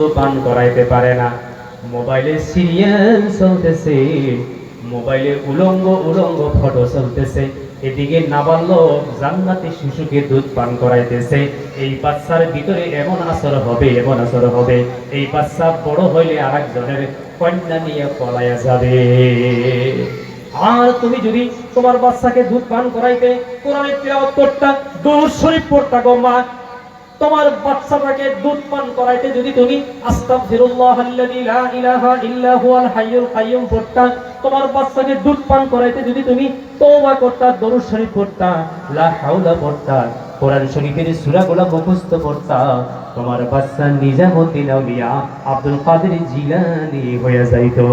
পান করাইতে পারে না। মোবাইলে সিরিয়াল চলতেছে, মোবাইলে উলঙ্গ উলঙ্গ ফটো চলতেছে, এদিকে নাবালক জান্নাতি শিশুকে দুধ পান করাইতেছে। এই বাচ্চার ভিতরে এমন আসর হবে, এমন আসর হবে, এই বাচ্চা বড় হইলে আরেকজনের কন্যা নিয়ে পলায়া যাবে। আর তুমি যদি তোমার বাচ্চাকে দুধ পান করাইতে কোরআনের তিলাওয়াত করতা, দুরূদ শরীফ পড়তা গো মা, তোমার বাচ্চাটাকে দুধ পান করাইতে যদি তুমি আস্তাগফিরুল্লাহাল্লাযী লা ইলাহা ইল্লা হুয়াল হাইয়ুল কাইয়্যুম পড়তা, তোমার বাচ্চাকে দুধ পান করাইতে যদি তুমি তওবা করতা, দরুদ শরীফ পড়তা, লা হাওলা পড়তা, কোরআন শরীফের সূরাগুলো মুখস্থ পড়তা, তোমার বাচ্চা নিজামুদ্দিন আউলিয়া আব্দুল কাদের জিলানী হয়ে যাইতো।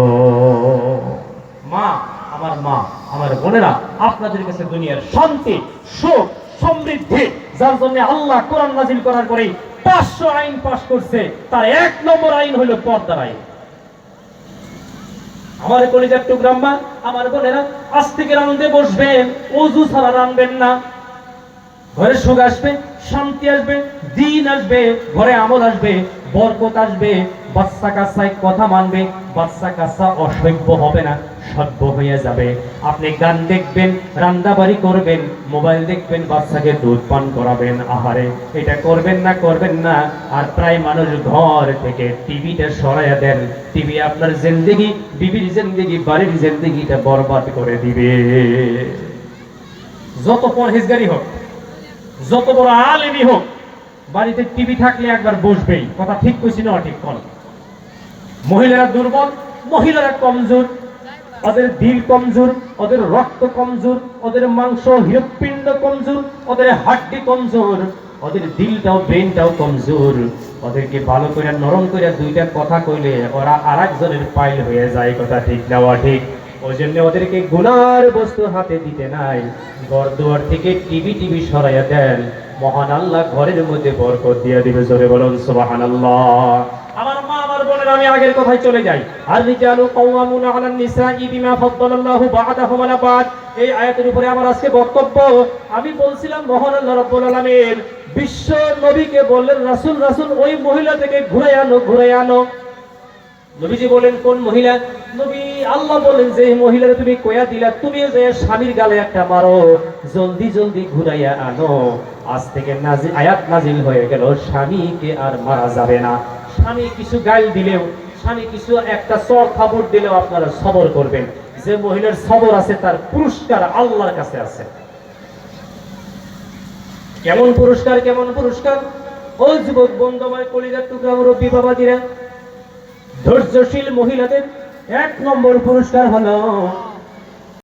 মা, আমার মা, আমার বোনেরা, আপনাদের কাছে দুনিয়ার শান্তি, সুখ, সমৃদ্ধি, যার জন্য আল্লাহ কোরআন নাজিল করার পরে 500 আইন পাশ করছে, তার 1 নম্বর আইন হলো পর্দার আইন। আমার কলিজার টুকরা মা, আমার বোনেরা, আজ থেকে রাঁধতে বসবেন, ওযু ছাড়া রাঁধবেন না। ঘরে সুখ আসবে, শান্তি আসবে, দিন আসবে, ঘরে আমল আসবে, বরকত আসবে, বাচ্চা কাচ্চায় কথা মানবে, বাচ্চা কাচ্চা অসভ্য হবে না, সভ্য হয়ে যাবে। আপনি গান দেখবেন, রান্নাবাড়ি করবেন, মোবাইল দেখবেন, বাচ্চাকে দুধ পান করাবেন, আহারে এটা করবেন না, করবেন না। আর প্রায় মানুষ ঘর থেকে টিভিটা সরাইয়া দেন, টিভি আপনার জিন্দেগি, বিবির জিন্দেগি, বাড়ির জিন্দেগিটা বরবাদ করে দিবে। যত পরহেজগারি হোক, যত বড় আলেমই হোক, বাড়িতে টিভি থাকলে একবার বসবেই। কথা ঠিক কইছি না ঠিক কোন? মহিলারা দুর্বল, মহিলারা কমজোর, ওদের দিল কমজোর, ওদের রক্ত কমজোর, ওদের মাংস হৃৎপিণ্ড কমজোর, ওদের হাড্ডি কমজোর, ওদের দিলটাও ব্রেনটাও কমজোর। ওদেরকে ভালো করে নরম করে দুইটা কথা কইলে ওরা আরেকজনের পাইল হয়ে যায়। কথা ঠিক না ঠিক? ওই জন্য ওদেরকে গুনার বস্তু হাতে দিতে নাই, ঘর দুয়ার থেকে টিভি সরাইয়া দেন, মহান আল্লাহ ঘরের মধ্যে বরকত দিয়ে দিবে। জোরে বলুন সুবহানাল্লাহ। আমার মা, আমার বোনেরা, আমি আগের কথায় চলে যাই। আর রিজালু কাওয়ামুনা আলান নিসাই বিমা ফাদ্দালাল্লাহু বা'দাহুম আলা বা'দ, এই আয়াতের উপরে আমার আজকে বক্তব্য। আমি বলছিলাম মহান আল্লাহ রাব্বুল আলামিন বিশ্ব নবীকে বললেন, রাসূল রাসূল ওই মহিলা থেকে ঘুরে আনো, ঘুরে আনো। নবীজি বলেন, কোন মহিলা? নবী আল্লাহ বলেন যে মহিলারে তুমি কয়া দিলা, তুমি যে স্বামীর গালে একটা মারো, জলদি জলদি ঘুরাইয়া আনো। আজ থেকে আয়াত নাজিল হয়ে গেল, স্বামীকে আর মারা যাবে না। স্বামী কিছু গাল দিলেও, স্বামী কিছু একটা চর খাবর দিলেও আপনারা সবর করবেন। যে মহিলার সবর আছে তার পুরস্কার আল্লাহর কাছে আছে। কেমন পুরস্কার, কেমন পুরস্কার? ও যুবক বন্ধু আমার, কলিজার টুকরা মুরব্বী বাবাজিরা, ধৈর্যশীল মহিলাদের 1 নম্বর পুরস্কার হলো